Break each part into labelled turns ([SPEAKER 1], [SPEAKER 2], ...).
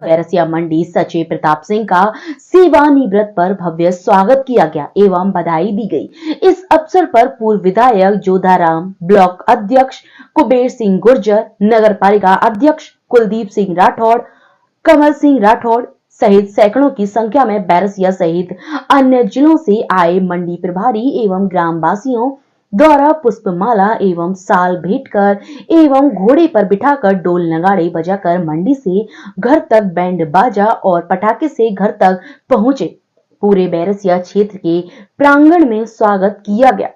[SPEAKER 1] बैरसिया मंडी सचिव प्रताप सिंह का सेवानिवृत्त पर भव्य स्वागत किया गया एवं बधाई दी गई। इस अवसर पर पूर्व विधायक जोधाराम, ब्लॉक अध्यक्ष कुबेर सिंह गुर्जर, नगर पालिका अध्यक्ष कुलदीप सिंह राठौड़, कमल सिंह राठौड़ सहित सैकड़ों की संख्या में बैरसिया सहित अन्य जिलों से आए मंडी प्रभारी एवं ग्रामवासियों द्वारा पुष्पमाला एवं साल भेंट कर एवं घोड़े पर बिठाकर डोल नगाड़े बजाकर मंडी से घर तक बैंड बाजा और पटाखे से घर तक पहुंचे। पूरे बैरसिया क्षेत्र के प्रांगण में स्वागत किया गया।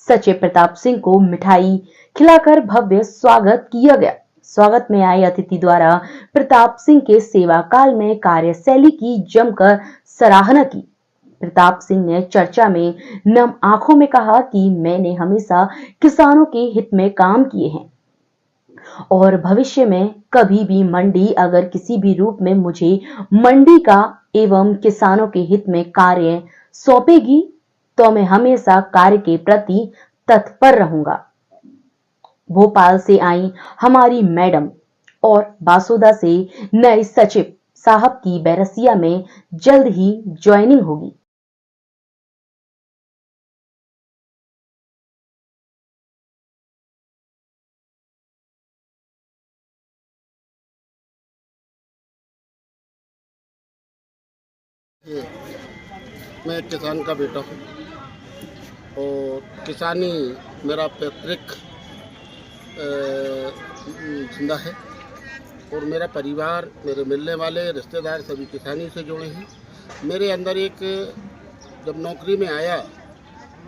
[SPEAKER 1] सचिव प्रताप सिंह को मिठाई खिलाकर भव्य स्वागत किया गया। स्वागत में आए अतिथि द्वारा प्रताप सिंह के सेवा काल में कार्यशैली की जमकर सराहना की। प्रताप सिंह ने चर्चा में नम आंखों में कहा कि मैंने हमेशा किसानों के हित में काम किए हैं और भविष्य में कभी भी मंडी अगर किसी भी रूप में मुझे मंडी का एवं किसानों के हित में कार्य सौंपेगी तो मैं हमेशा कार्य के प्रति तत्पर रहूंगा। भोपाल से आई हमारी मैडम और बासोदा से नए सचिव साहब की बैरसिया में जल्द ही ज्वाइनिंग होगी।
[SPEAKER 2] मैं एक किसान का बेटा हूँ और किसानी मेरा पैतृक धंधा है और मेरा परिवार, मेरे मिलने वाले रिश्तेदार सभी किसानी से जुड़े हैं। मेरे अंदर एक जब नौकरी में आया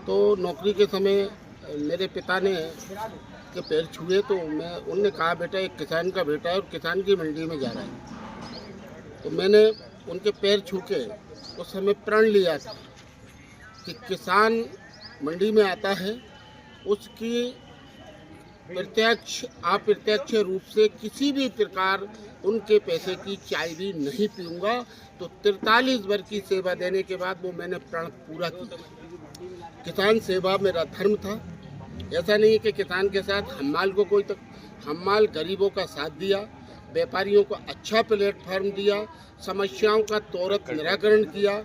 [SPEAKER 2] तो नौकरी के समय मेरे पिता ने के पैर छुए तो उनने कहा बेटा एक किसान का बेटा है और किसान की मंडी में जा रहा है। तो मैंने उनके पैर छू के उस समय प्रण लिया था कि किसान मंडी में आता है उसकी प्रत्यक्ष अप्रत्यक्ष रूप से किसी भी प्रकार उनके पैसे की चाय भी नहीं पीऊँगा। तो 43 वर्ष की सेवा देने के बाद वो मैंने प्रण पूरा किया। किसान सेवा मेरा धर्म था। ऐसा नहीं है कि किसान के साथ हम्माल को कोई तक हम्माल गरीबों का साथ दिया, व्यापारियों को अच्छा प्लेटफॉर्म दिया, समस्याओं का त्वरित निराकरण किया।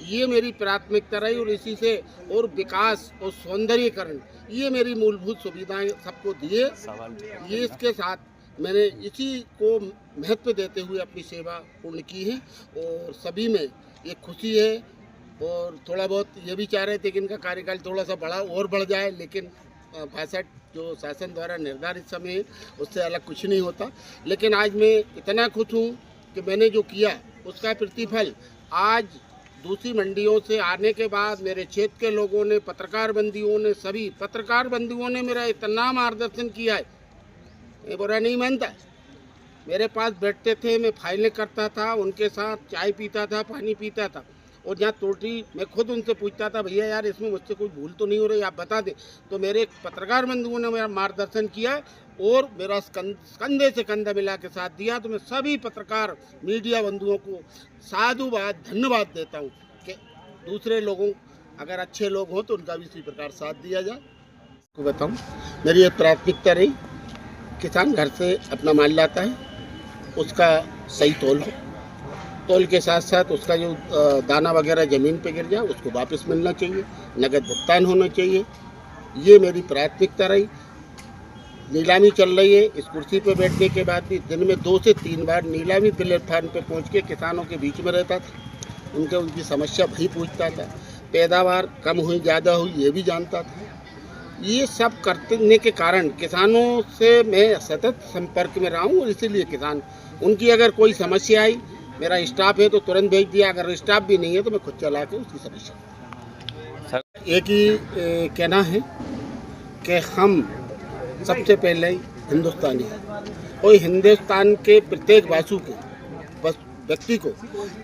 [SPEAKER 2] ये मेरी प्राथमिकता रही और इसी से और विकास और सौंदर्यीकरण ये मेरी मूलभूत सुविधाएं सबको दिए। ये इसके साथ मैंने इसी को महत्व देते हुए अपनी सेवा पूर्ण की है और सभी में ये खुशी है। और थोड़ा बहुत ये भी चाह रहे थे कि इनका कार्यकाल थोड़ा सा बड़ा और बढ़ जाए, लेकिन 62 जो शासन द्वारा निर्धारित समय है उससे अलग कुछ नहीं होता। लेकिन आज मैं इतना खुश हूँ कि मैंने जो किया उसका प्रतिफल आज दूसरी मंडियों से आने के बाद मेरे क्षेत्र के लोगों ने, पत्रकार बंधुओं ने, सभी पत्रकार बंधुओं ने मेरा इतना मार्गदर्शन किया है, मैं बुरा नहीं मानता। मेरे पास बैठते थे, मैं फाइलें करता था, उनके साथ चाय पीता था, पानी पीता था और जहाँ त्रुटि मैं खुद उनसे पूछता था भैया यार इसमें मुझसे कोई भूल तो नहीं हो रही, आप बता दें। तो मेरे पत्रकार बंधुओं ने मेरा मार्गदर्शन किया और मेरा कंधे से कंधा मिला के साथ दिया। तो मैं सभी पत्रकार मीडिया बंधुओं को साधुवाद धन्यवाद देता हूँ कि दूसरे लोगों अगर अच्छे लोग हों तो उनका भी इसी प्रकार साथ दिया जाए। को बताऊँ मेरी एक प्राथमिकता रही, किसान घर से अपना माल लाता है उसका सही तोल हो, तोल के साथ साथ उसका जो दाना वगैरह ज़मीन पे गिर जाए उसको वापस मिलना चाहिए, नगद भुगतान होना चाहिए। ये मेरी प्राथमिकता रही। नीलामी चल रही है, इस कुर्सी पे बैठने के बाद भी दिन में 2 से 3 बार नीलामी प्लेटफार्म पे पहुंच के किसानों के बीच में रहता था, उनकी समस्या भी पूछता था, पैदावार कम हुई ज़्यादा हुई ये भी जानता था। ये सब करने के कारण किसानों से मैं सतत संपर्क में रहा हूँ और इसीलिए किसान उनकी अगर कोई समस्या आई, मेरा स्टाफ है तो तुरंत भेज दिया, अगर स्टाफ भी नहीं है तो मैं खुद चला के उसकी समस्या। एक ही कहना है कि हम सबसे पहले हिंदुस्तानी हैं और हिंदुस्तान के प्रत्येक वासु के व्यक्ति को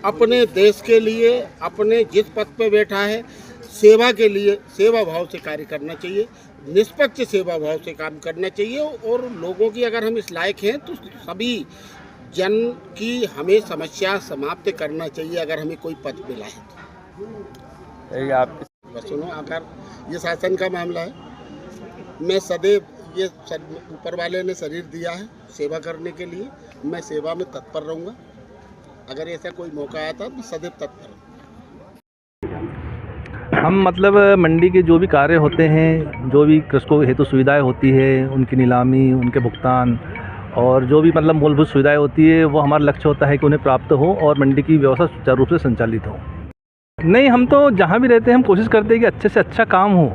[SPEAKER 2] अपने देश के लिए, अपने जिस पद पे बैठा है, सेवा के लिए सेवा भाव से कार्य करना चाहिए, निष्पक्ष सेवा भाव से काम करना चाहिए और लोगों की अगर हम इस लायक हैं तो सभी जन की हमें समस्या समाप्त करना चाहिए अगर हमें कोई पद मिला है तो। आप सुनो, अगर ये शासन का मामला है, मैं सदैव ये ऊपर वाले ने शरीर दिया है सेवा करने के लिए, मैं सेवा में तत्पर रहूँगा अगर ऐसा कोई मौका आता तो सदैव तत्पर हूँ।
[SPEAKER 3] हम मतलब मंडी के जो भी कार्य होते हैं, जो भी कृषकों के हेतु सुविधाएं होती है, उनकी नीलामी, उनके भुगतान और जो भी मतलब मूलभूत सुविधाएं होती है, वो हमारा लक्ष्य होता है कि उन्हें प्राप्त हो और मंडी की व्यवस्था सुचारू रूप से संचालित हो। नहीं, हम तो जहाँ भी रहते हैं हम कोशिश करते हैं कि अच्छे से अच्छा काम हो।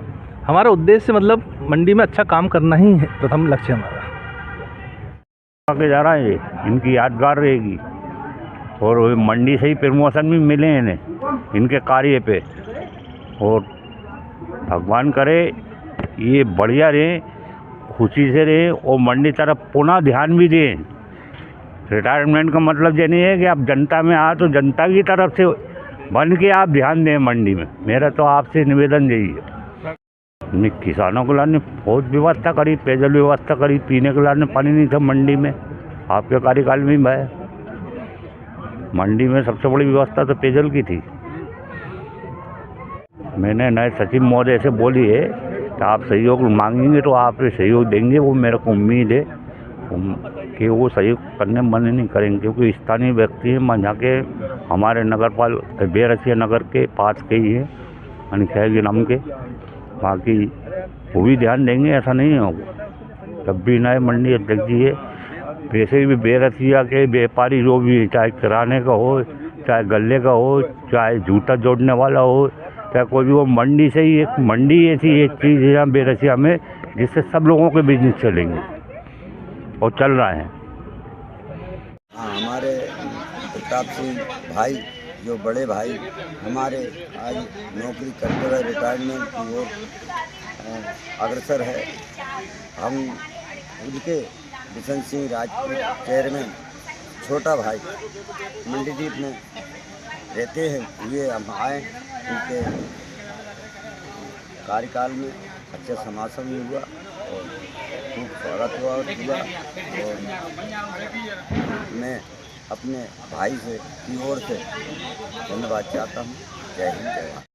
[SPEAKER 3] हमारा उद्देश्य मतलब मंडी में अच्छा काम करना ही है, प्रथम लक्ष्य हमारा।
[SPEAKER 4] आगे जा रहा है, इनकी यादगार रहेगी और मंडी से ही प्रमोशन भी मिले हैं इन्हें इनके कार्य पे। और भगवान करे ये बढ़िया रहे, खुशी से रहे और मंडी तरफ पुनः ध्यान भी दें। रिटायरमेंट का मतलब ये नहीं है कि आप जनता में आ तो जनता की तरफ से बन के आप ध्यान दें मंडी में। मेरा तो आपसे निवेदन यही है। हमने किसानों को लाने बहुत व्यवस्था करी, पेयजल व्यवस्था करी, पीने के लाने पानी नहीं था मंडी में, आपके कार्यकाल में भाई मंडी में सबसे बड़ी व्यवस्था तो पेयजल की थी। मैंने नए सचिव महोदय से बोली है कि आप सहयोग मांगेंगे तो आप सहयोग देंगे, वो मेरे को उम्मीद है कि वो सहयोग करने में मना नहीं करेंगे, क्योंकि स्थानीय व्यक्ति हैं। यहाँ के हमारे नगरपाल बेरसिया नगर के पास के ही है, अनखैगी नाम के। बाकी वो भी ध्यान देंगे, ऐसा नहीं होगा। तब भी नए मंडी अध्यक्ष जी है, वैसे भी बेरसिया के व्यापारी जो भी, चाहे किराने का हो, चाहे गल्ले का हो, चाहे जूता जोड़ने वाला हो, चाहे कोई भी, वो मंडी से ही एक मंडी ऐसी एक चीज़ है यहाँ बेरसिया में जिससे सब लोगों के बिजनेस चलेंगे और चल रहा है।
[SPEAKER 5] हाँ, हमारे प्रताप सिंह भाई, जो बड़े भाई हमारे आज नौकरी करते हुए रिटायरमेंट की ओर अग्रसर है। हम उनके बिशन सिंह राजपूत चेयरमैन छोटा भाई मंडीदीप में रहते हैं, ये हम आए, उनके कार्यकाल में अच्छा समापन भी हुआ और खूब स्वागत हुआ और मैं अपने भाई से की ओर से धन्यवाद चाहता हूँ। जय हिंद, जय भारत।